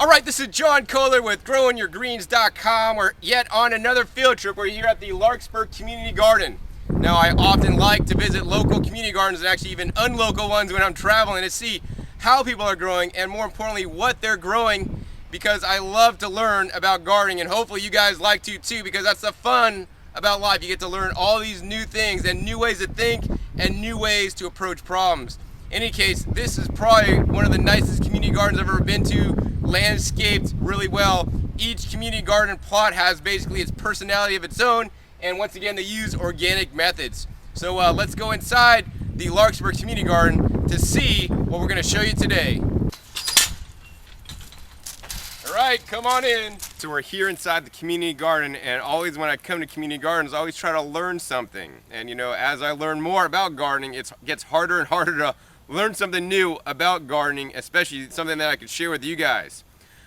Alright, this is John Kohler with growingyourgreens.com. We're yet on another field trip. We're here at the Larkspur Community Garden. Now, I often like to visit local community gardens and actually even unlocal ones when I'm traveling to see how people are growing and more importantly, what they're growing, because I love to learn about gardening and hopefully you guys like to too, because that's the fun about life. You get to learn all these new things and new ways to think and new ways to approach problems. In any case, this is probably one of the nicest community gardens I've ever been to. Landscaped really well. Each community garden plot has basically its personality of its own, and once again they use organic methods. So let's go inside the Larkspur Community Garden to see what we're going to show you today. Alright, come on in. So we're here inside the community garden, and always when I come to community gardens I always try to learn something, and you know, as I learn more about gardening it gets harder and harder to learn something new about gardening, especially something that I could share with you guys.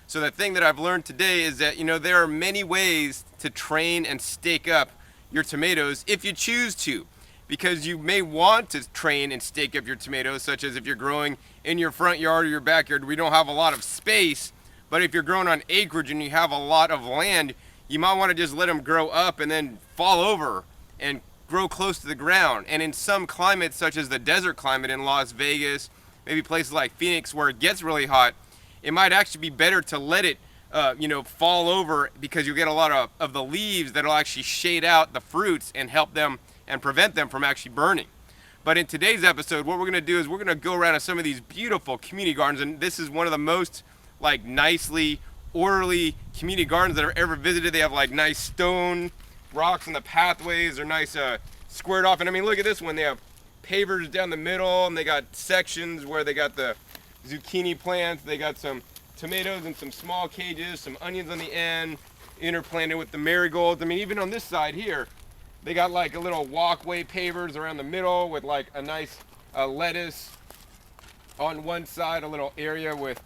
So the thing that I've learned today is that, you know, there are many ways to train and stake up your tomatoes if you choose to, because you may want to train and stake up your tomatoes, such as if you're growing in your front yard or your backyard. We don't have a lot of space, but if you're growing on acreage and you have a lot of land, you might want to just let them grow up and then fall over and grow close to the ground. And in some climates, such as the desert climate in Las Vegas, maybe places like Phoenix where it gets really hot, it might actually be better to let it fall over, because you get a lot of the leaves that'll actually shade out the fruits and help them and prevent them from actually burning. But in today's episode, what we're going to do is we're going to go around to some of these beautiful community gardens, and this is one of the most like nicely orderly community gardens that I've ever visited. They have like nice stone rocks in the pathways, they're nice squared off, and I mean, look at this one. They have pavers down the middle, and they got sections where they got the zucchini plants, they got some tomatoes and some small cages, some onions on the end, interplanted with the marigolds. I mean, even on this side here, they got like a little walkway pavers around the middle with like a nice lettuce on one side, a little area with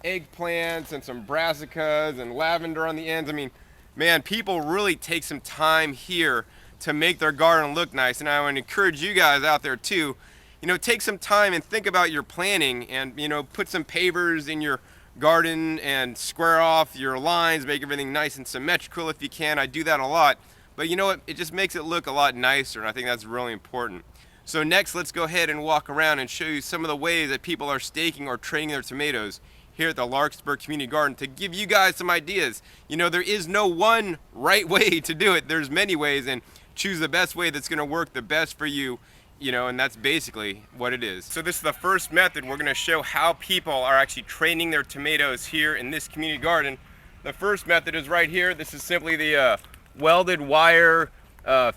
eggplants and some brassicas and lavender on the ends. I mean, man, people really take some time here to make their garden look nice, and I want to encourage you guys out there too, you know, take some time and think about your planning, and you know, put some pavers in your garden and square off your lines, make everything nice and symmetrical if you can. I do that a lot, but you know what, it just makes it look a lot nicer, and I think that's really important. So next, let's go ahead and walk around and show you some of the ways that people are staking or training their tomatoes here at the Larkspur Community Garden, to give you guys some ideas. You know, there is no one right way to do it. There's many ways, and choose the best way that's going to work the best for you, you know, and that's basically what it is. So this is the first method. We're going to show how people are actually training their tomatoes here in this community garden. The first method is right here. This is simply the welded wire,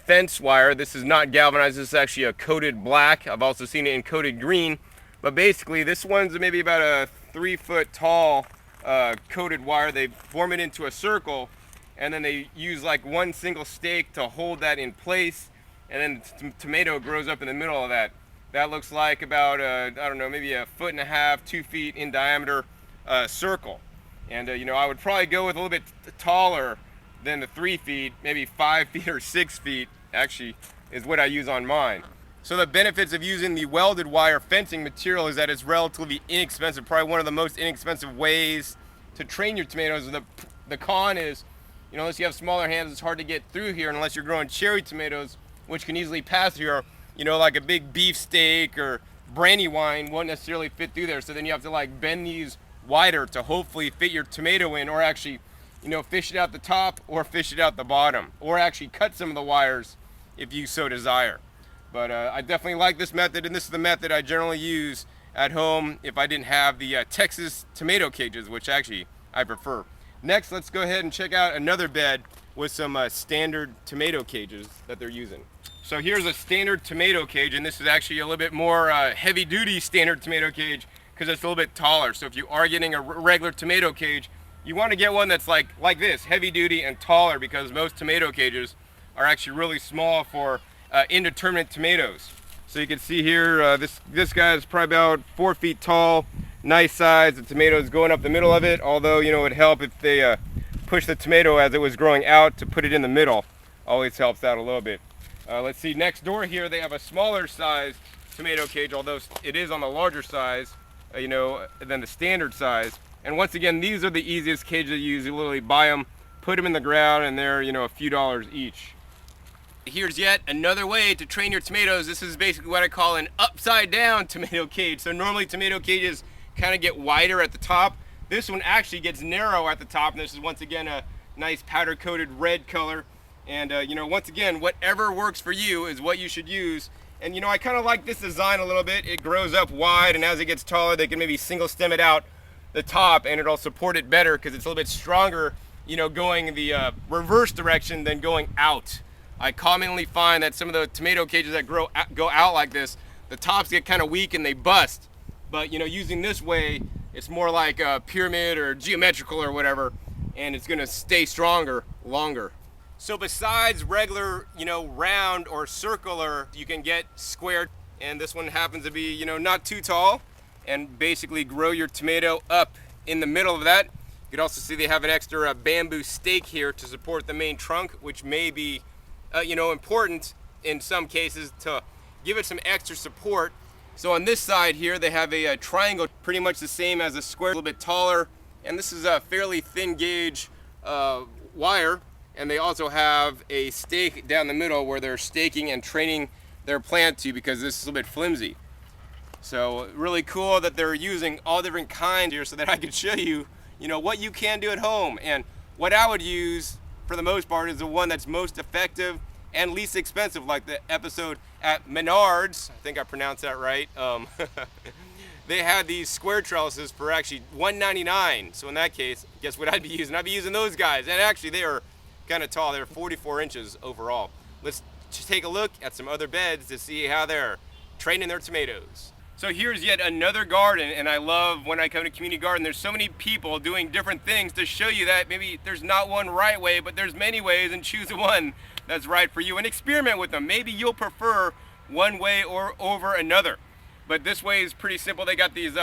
fence wire. This is not galvanized. This is actually a coated black. I've also seen it in coated green, but basically this one's maybe about a 3-foot tall coated wire. They form it into a circle, and then they use like one single stake to hold that in place, and then some tomato grows up in the middle of that. That looks like about I don't know, maybe 1.5 to 2 feet in diameter circle. And you know, I would probably go with a little bit taller than the 3 feet, maybe 5 feet or 6 feet actually is what I use on mine. So the benefits of using the welded wire fencing material is that it's relatively inexpensive, probably one of the most inexpensive ways to train your tomatoes. The con is, you know, unless you have smaller hands, it's hard to get through here unless you're growing cherry tomatoes, which can easily pass here. You know, like a big beefsteak or brandy wine won't necessarily fit through there. So then you have to like bend these wider to hopefully fit your tomato in, or actually, you know, fish it out the top or fish it out the bottom, or actually cut some of the wires if you so desire. But I definitely like this method, and this is the method I generally use at home if I didn't have the Texas tomato cages, which actually I prefer. Next, let's go ahead and check out another bed with some standard tomato cages that they're using. So here's a standard tomato cage, and this is actually a little bit more heavy-duty standard tomato cage because it's a little bit taller. So if you are getting a regular tomato cage, you want to get one that's like this, heavy-duty and taller, because most tomato cages are actually really small for indeterminate tomatoes. So you can see here, this guy is probably about 4 feet tall, nice size. The tomato is going up the middle of it, although, you know, it would help if they push the tomato as it was growing out to put it in the middle. Always helps out a little bit. Let's see, next door here they have a smaller size tomato cage, although it is on the larger size, than the standard size. And once again, these are the easiest cages to use. You literally buy them, put them in the ground, and they're, you know, a few dollars each. Here's yet another way to train your tomatoes. This is basically what I call an upside down tomato cage. So normally tomato cages kind of get wider at the top. This one actually gets narrow at the top, and this is once again a nice powder coated red color. And you know, once again, whatever works for you is what you should use. And you know, I kind of like this design a little bit. It grows up wide, and as it gets taller, they can maybe single stem it out the top, and it'll support it better because it's a little bit stronger, you know, going the reverse direction than going out. I commonly find that some of the tomato cages that go out like this, the tops get kind of weak and they bust. But you know, using this way, it's more like a pyramid or geometrical or whatever, and it's gonna stay stronger longer. So besides regular, you know, round or circular, you can get square, and this one happens to be, you know, not too tall, and basically grow your tomato up in the middle of that. You can also see they have an extra bamboo stake here to support the main trunk, which may be you know, important in some cases to give it some extra support. So on this side here, they have a triangle, pretty much the same as a square, a little bit taller, and this is a fairly thin gauge wire. And they also have a stake down the middle where they're staking and training their plant to, because this is a little bit flimsy. So really cool that they're using all different kinds here so that I can show you, you know, what you can do at home. And what I would use for the most part is the one that's most effective and least expensive, like the episode at Menards, I think I pronounced that right. They had these square trellises for actually $1.99. So in that case, guess what I'd be using? I'd be using those guys. And actually they are kind of tall. They're 44 inches overall. Let's just take a look at some other beds to see how they're training their tomatoes. So here's yet another garden, and I love when I come to community garden, there's so many people doing different things to show you that maybe there's not one right way, but there's many ways, and choose the one that's right for you and experiment with them. Maybe you'll prefer one way or over another, but this way is pretty simple. They got these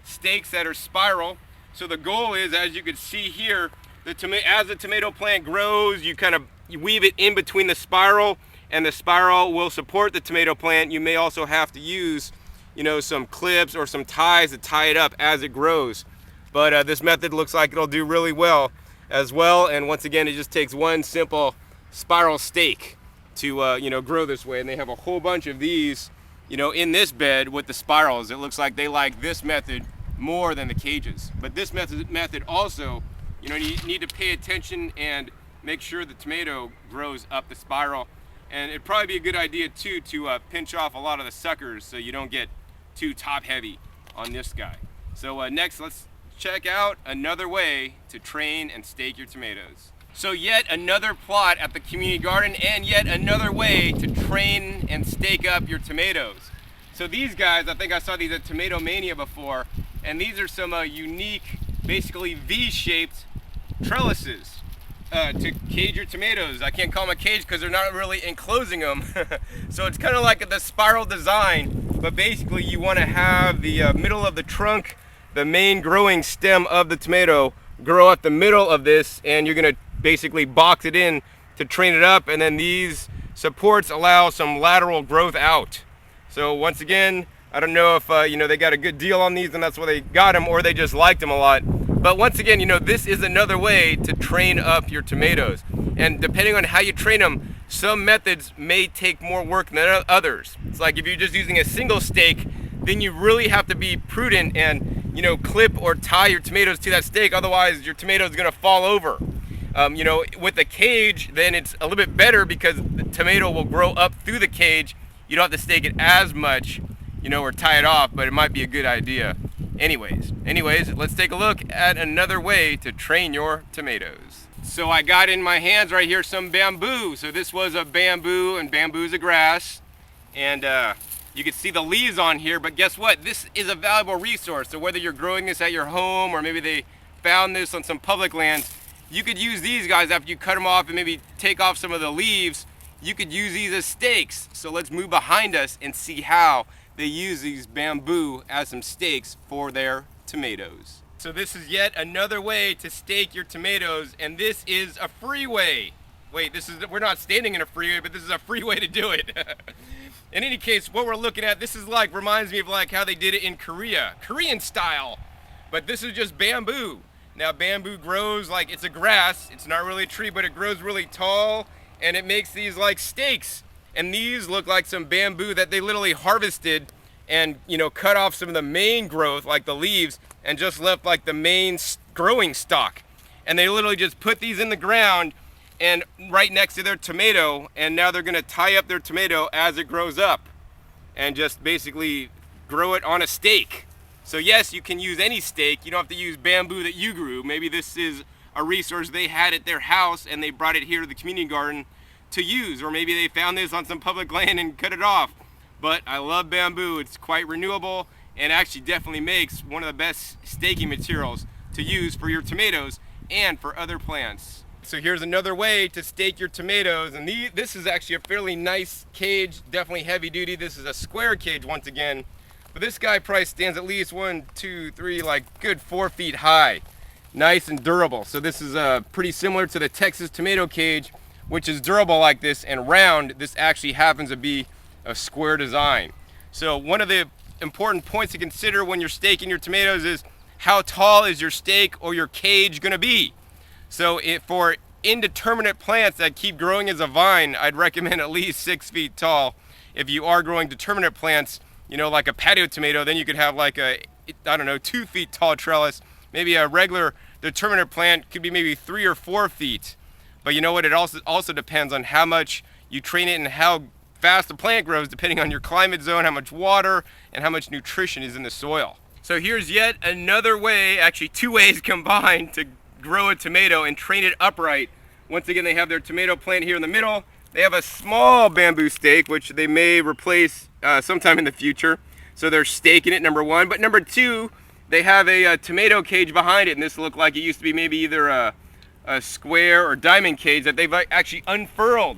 stakes that are spiral. So the goal is, as you can see here, as the tomato plant grows, you weave it in between the spiral, and the spiral will support the tomato plant. You may also have to use, you know, some clips or some ties to tie it up as it grows. But this method looks like it'll do really well as well. And once again, it just takes one simple spiral stake to you know, grow this way. And they have a whole bunch of these, you know, in this bed with the spirals. It looks like they like this method more than the cages. But this method also, you know, you need to pay attention and make sure the tomato grows up the spiral. And it'd probably be a good idea too to pinch off a lot of the suckers so you don't get too top heavy on this guy. So next, let's check out another way to train and stake your tomatoes. So yet another plot at the community garden, and yet another way to train and stake up your tomatoes. So these guys, I think I saw these at Tomato Mania before, and these are some unique, basically V-shaped trellises to cage your tomatoes. I can't call them a cage because they're not really enclosing them. So it's kind of like the spiral design, but basically you want to have the middle of the trunk, the main growing stem of the tomato, grow up the middle of this, and you're going to basically box it in to train it up, and then these supports allow some lateral growth out. So once again, I don't know if you know, they got a good deal on these and that's why they got them, or they just liked them a lot. But once again, you know, this is another way to train up your tomatoes. And depending on how you train them, some methods may take more work than others. It's like if you're just using a single stake, then you really have to be prudent and, you know, clip or tie your tomatoes to that stake. Otherwise, your tomato is going to fall over. You know, with a cage, then it's a little bit better because the tomato will grow up through the cage. You don't have to stake it as much, you know, or tie it off, but it might be a good idea. Anyways, let's take a look at another way to train your tomatoes. So I got in my hands right here some bamboo. So this was a bamboo, and bamboo is a grass. And you can see the leaves on here, but guess what? This is a valuable resource. So whether you're growing this at your home or maybe they found this on some public lands, you could use these guys after you cut them off and maybe take off some of the leaves. You could use these as stakes. So let's move behind us and see how they use these bamboo as some stakes for their tomatoes. So this is yet another way to stake your tomatoes, and this is a free way. Wait, we're not standing in a freeway, but this is a free way to do it. In any case, what we're looking at, this is reminds me of how they did it in Korea, Korean style. But this is just bamboo. Now bamboo grows like it's a grass. It's not really a tree, but it grows really tall, and it makes these like stakes. And these look like some bamboo that they literally harvested and, you know, cut off some of the main growth, like the leaves, and just left like the main growing stalk. And they literally just put these in the ground and right next to their tomato, and now they're gonna tie up their tomato as it grows up and just basically grow it on a stake. So yes, you can use any stake. You don't have to use bamboo that you grew. Maybe this is a resource they had at their house and they brought it here to the community garden to use, or maybe they found this on some public land and cut it off. But I love bamboo. It's quite renewable and actually definitely makes one of the best staking materials to use for your tomatoes and for other plants. So here's another way to stake your tomatoes, and this is actually a fairly nice cage, definitely heavy duty. This is a square cage once again, but this guy probably stands at least 1, 2, 3, like good 4 feet high. Nice and durable. So this is pretty similar to the Texas tomato cage, which is durable like this and round. This actually happens to be a square design. So one of the important points to consider when you're staking your tomatoes is how tall is your stake or your cage gonna be? So for indeterminate plants that keep growing as a vine, I'd recommend at least 6 feet tall. If you are growing determinate plants, you know, like a patio tomato, then you could have like a, I don't know, 2 feet tall trellis. Maybe a regular determinate plant could be maybe 3 or 4 feet. But you know what, it also depends on how much you train it and how fast the plant grows, depending on your climate zone, how much water, and how much nutrition is in the soil. So here's yet another way, actually 2 ways combined, to grow a tomato and train it upright. Once again, they have their tomato plant here in the middle. They have a small bamboo stake, which they may replace sometime in the future. So they're staking it, number one. But number two, they have a tomato cage behind it, and this looked like it used to be maybe either a square or diamond cage that they've actually unfurled.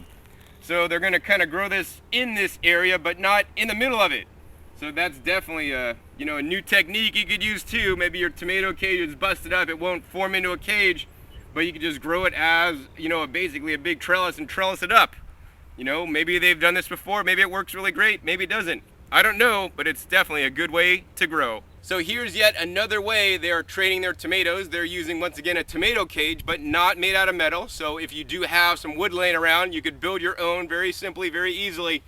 So they're going to kind of grow this in this area, but not in the middle of it. So that's definitely a new technique you could use too. Maybe your tomato cage is busted up, it won't form into a cage, but you could just grow it as, basically a big trellis and trellis it up. Maybe they've done this before, maybe it works really great, maybe it doesn't. I don't know, but it's definitely a good way to grow. So here's yet another way they're training their tomatoes. They're using, once again, a tomato cage, but not made out of metal. So if you do have some wood laying around, you could build your own very simply, very easily.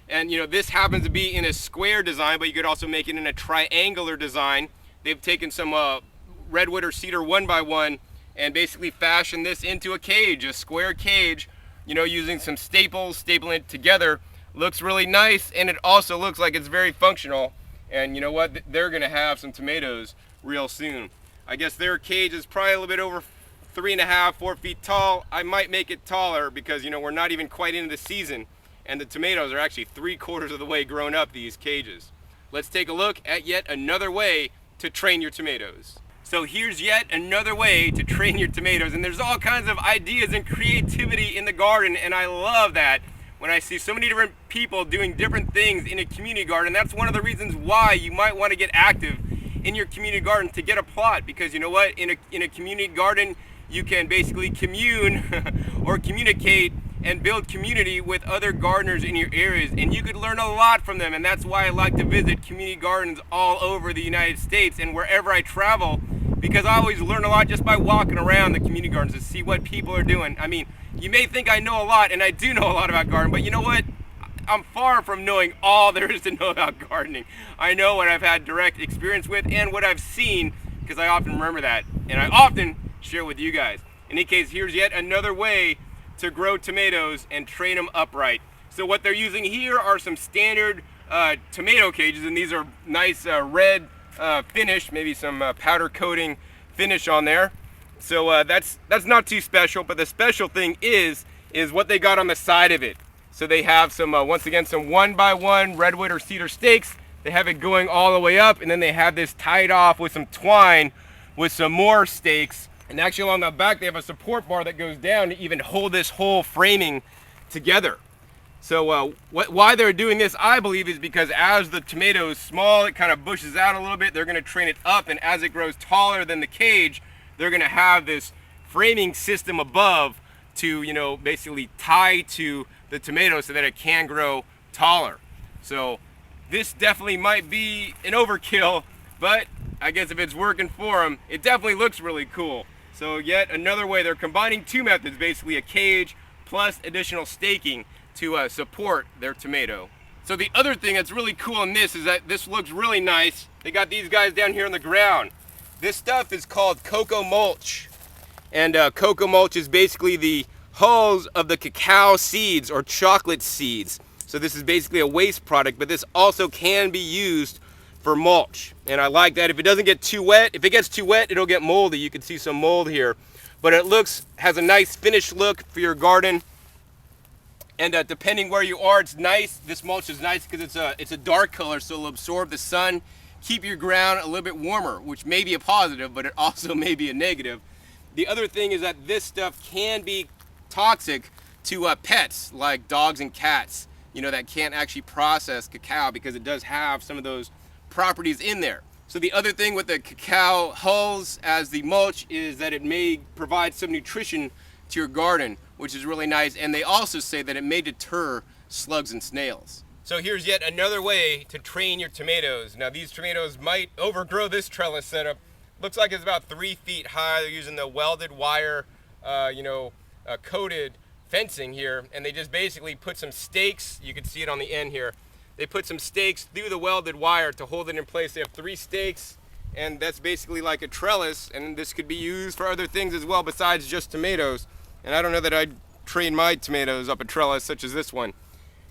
And this happens to be in a square design, but you could also make it in a triangular design. They've taken some redwood or cedar 1x1 and basically fashioned this into a cage, a square cage, using some staples, stapling it together. Looks really nice, and it also looks like it's very functional. And you know what? They're gonna have some tomatoes real soon. I guess their cage is probably a little bit over 3.5, 4 feet tall. I might make it taller because we're not even quite into the season, and the tomatoes are actually 3/4 of the way grown up, these cages. Let's take a look at yet another way to train your tomatoes. So here's yet another way to train your tomatoes, and there's all kinds of ideas and creativity in the garden, and I love that. When I see so many different people doing different things in a community garden, that's one of the reasons why you might want to get active in your community garden, to get a plot, because you know what, in a community garden you can basically commune or communicate and build community with other gardeners in your areas, and you could learn a lot from them. And that's why I like to visit community gardens all over the United States and wherever I travel, because I always learn a lot just by walking around the community gardens to see what people are doing. I mean, you may think I know a lot, and I do know a lot about gardening, but you know what? I'm far from knowing all there is to know about gardening. I know what I've had direct experience with and what I've seen, because I often remember that, and I often share with you guys. In any case, here's yet another way to grow tomatoes and train them upright. So what they're using here are some standard tomato cages, and these are nice red finish, maybe some powder coating finish on there. So that's not too special, but the special thing is what they got on the side of it. So they have some, once again, some 1x1 redwood or cedar stakes. They have it going all the way up, and then they have this tied off with some twine with some more stakes. And actually along the back, they have a support bar that goes down to even hold this whole framing together. So why they're doing this, I believe, is because as the tomato is small, it kind of bushes out a little bit. They're going to train it up, and as it grows taller than the cage, they're going to have this framing system above to, basically tie to the tomato so that it can grow taller. So this definitely might be an overkill, but I guess if it's working for them, it definitely looks really cool. So yet another way, they're combining two methods, basically a cage plus additional staking to support their tomato. So the other thing that's really cool in this is that this looks really nice. They got these guys down here on the ground. This stuff is called cocoa mulch. And cocoa mulch is basically the hulls of the cacao seeds or chocolate seeds. So this is basically a waste product, but this also can be used for mulch. And I like that. If it doesn't get too wet, if it gets too wet, it'll get moldy. You can see some mold here. But it has a nice finished look for your garden. And depending where you are, it's nice. This mulch is nice because it's a dark color, so it'll absorb the sun, keep your ground a little bit warmer, which may be a positive, but it also may be a negative. The other thing is that this stuff can be toxic to pets like dogs and cats, you know, that can't actually process cacao because it does have some of those properties in there. So the other thing with the cacao hulls as the mulch is that it may provide some nutrition to your garden, which is really nice. And they also say that it may deter slugs and snails. So here's yet another way to train your tomatoes. Now these tomatoes might overgrow this trellis setup. Looks like it's about 3 feet high. They're using the welded wire, coated fencing here, and they just basically put some stakes. You can see it on the end here. They put some stakes through the welded wire to hold it in place. They have 3 stakes, and that's basically like a trellis, and this could be used for other things as well besides just tomatoes. And I don't know that I'd train my tomatoes up a trellis such as this one.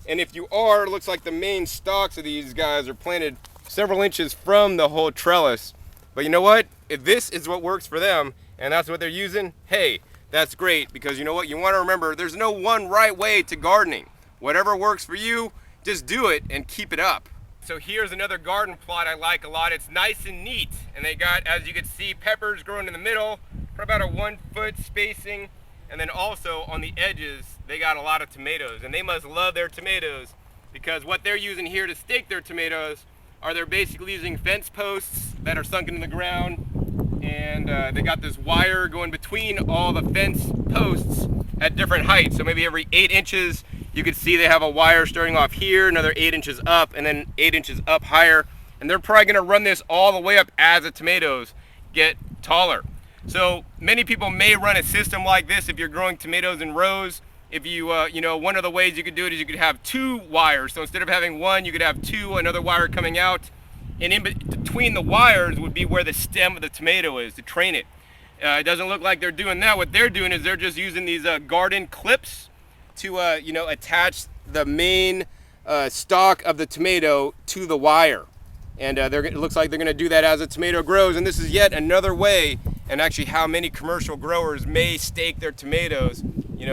And if you are, it looks like the main stalks of these guys are planted several inches from the whole trellis. But you know what? If this is what works for them, and that's what they're using, hey, that's great, because you know what? You want to remember, there's no one right way to gardening. Whatever works for you, just do it and keep it up. So here's another garden plot I like a lot. It's nice and neat, and they got, as you can see, peppers growing in the middle for about a 1 foot spacing, and then also on the edges, they got a lot of tomatoes, and they must love their tomatoes because what they're using here to stake their tomatoes are they're basically using fence posts that are sunken in the ground, and they got this wire going between all the fence posts at different heights. So maybe every 8 inches, you can see they have a wire starting off here, another 8 inches up, and then 8 inches up higher. And they're probably gonna run this all the way up as the tomatoes get taller. So many people may run a system like this if you're growing tomatoes in rows. If you, one of the ways you could do it is you could have 2 wires. So instead of having 1, you could have 2, another wire coming out. And in between the wires would be where the stem of the tomato is to train it. It doesn't look like they're doing that. What they're doing is they're just using these garden clips to, attach the main stalk of the tomato to the wire. And it looks like they're gonna do that as the tomato grows. And this is yet another way, and actually how many commercial growers may stake their tomatoes,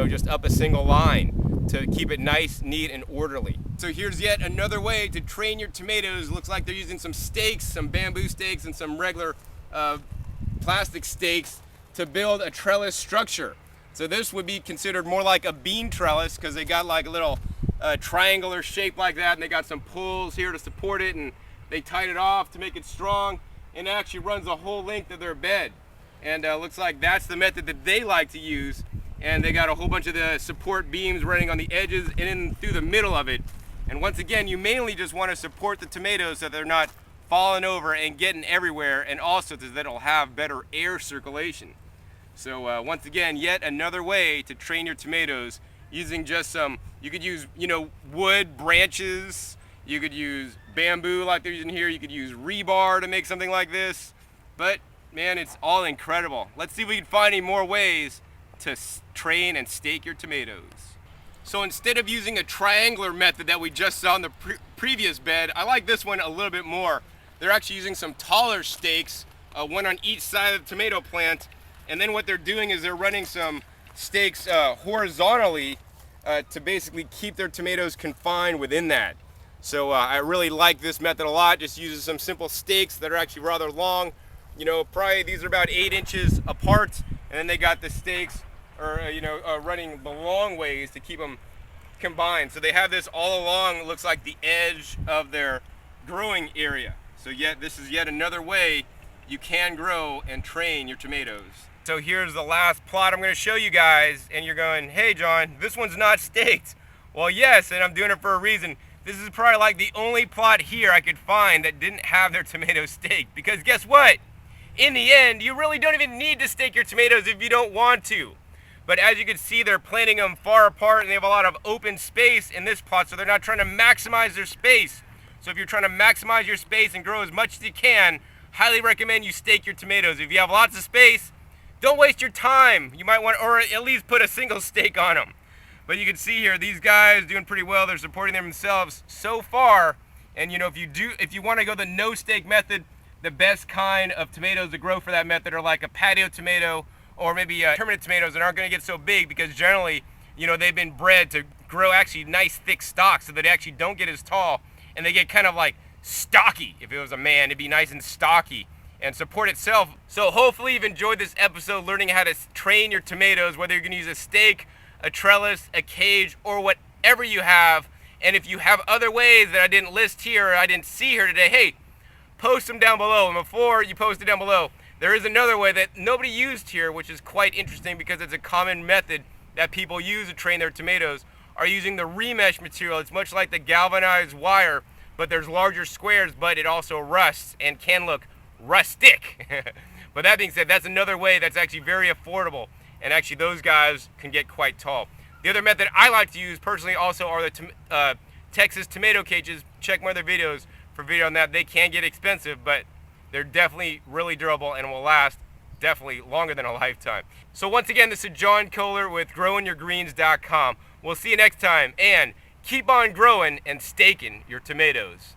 just up a single line to keep it nice, neat, and orderly. So here's yet another way to train your tomatoes. Looks like they're using some stakes, some bamboo stakes, and some regular plastic stakes to build a trellis structure. So this would be considered more like a bean trellis because they got like a little triangular shape like that, and they got some pulls here to support it, and they tied it off to make it strong, and it actually runs the whole length of their bed. And looks like that's the method that they like to use. And they got a whole bunch of the support beams running on the edges and in through the middle of it. And once again, you mainly just want to support the tomatoes so they're not falling over and getting everywhere, and also so that it'll have better air circulation. So once again, yet another way to train your tomatoes using just you could use, wood, branches, you could use bamboo like they're using here, you could use rebar to make something like this. But man, it's all incredible. Let's see if we can find any more ways to train and stake your tomatoes. So instead of using a triangular method that we just saw in the previous bed, I like this one a little bit more. They're actually using some taller stakes, one on each side of the tomato plant, and then what they're doing is they're running some stakes horizontally to basically keep their tomatoes confined within that. So I really like this method a lot. Just uses some simple stakes that are actually rather long. Probably these are about 8 inches apart, and then they got the stakes running the long ways to keep them combined. So they have this all along, it looks like the edge of their growing area. So this is yet another way you can grow and train your tomatoes. So here's the last plot I'm going to show you guys, and you're going, hey John, this one's not staked. Well yes, and I'm doing it for a reason. This is probably like the only plot here I could find that didn't have their tomatoes staked. Because guess what? In the end, you really don't even need to stake your tomatoes if you don't want to. But as you can see, they're planting them far apart and they have a lot of open space in this plot, so they're not trying to maximize their space. So if you're trying to maximize your space and grow as much as you can, highly recommend you stake your tomatoes. If you have lots of space, don't waste your time. You might want, or at least put a single stake on them. But you can see here, these guys doing pretty well. They're supporting themselves so far. And you know, if you want to go the no stake method, the best kind of tomatoes to grow for that method are like a patio tomato or maybe permanent tomatoes that aren't going to get so big because generally, you know, they've been bred to grow actually nice thick stalks so that they actually don't get as tall and they get kind of like stocky. If it was a man, it'd be nice and stocky and support itself. So hopefully you've enjoyed this episode learning how to train your tomatoes, whether you're going to use a stake, a trellis, a cage, or whatever you have. And if you have other ways that I didn't list here or I didn't see here today, hey, post them down below. And before you post it down below, there is another way that nobody used here, which is quite interesting because it's a common method that people use to train their tomatoes, are using the remesh material. It's much like the galvanized wire, but there's larger squares, but it also rusts and can look rustic. But that being said, that's another way that's actually very affordable, and actually those guys can get quite tall. The other method I like to use personally also are the Texas tomato cages. Check my other videos for video on that. They can get expensive, but they're definitely really durable and will last definitely longer than a lifetime. So once again, this is John Kohler with growingyourgreens.com. We'll see you next time, and keep on growing and staking your tomatoes.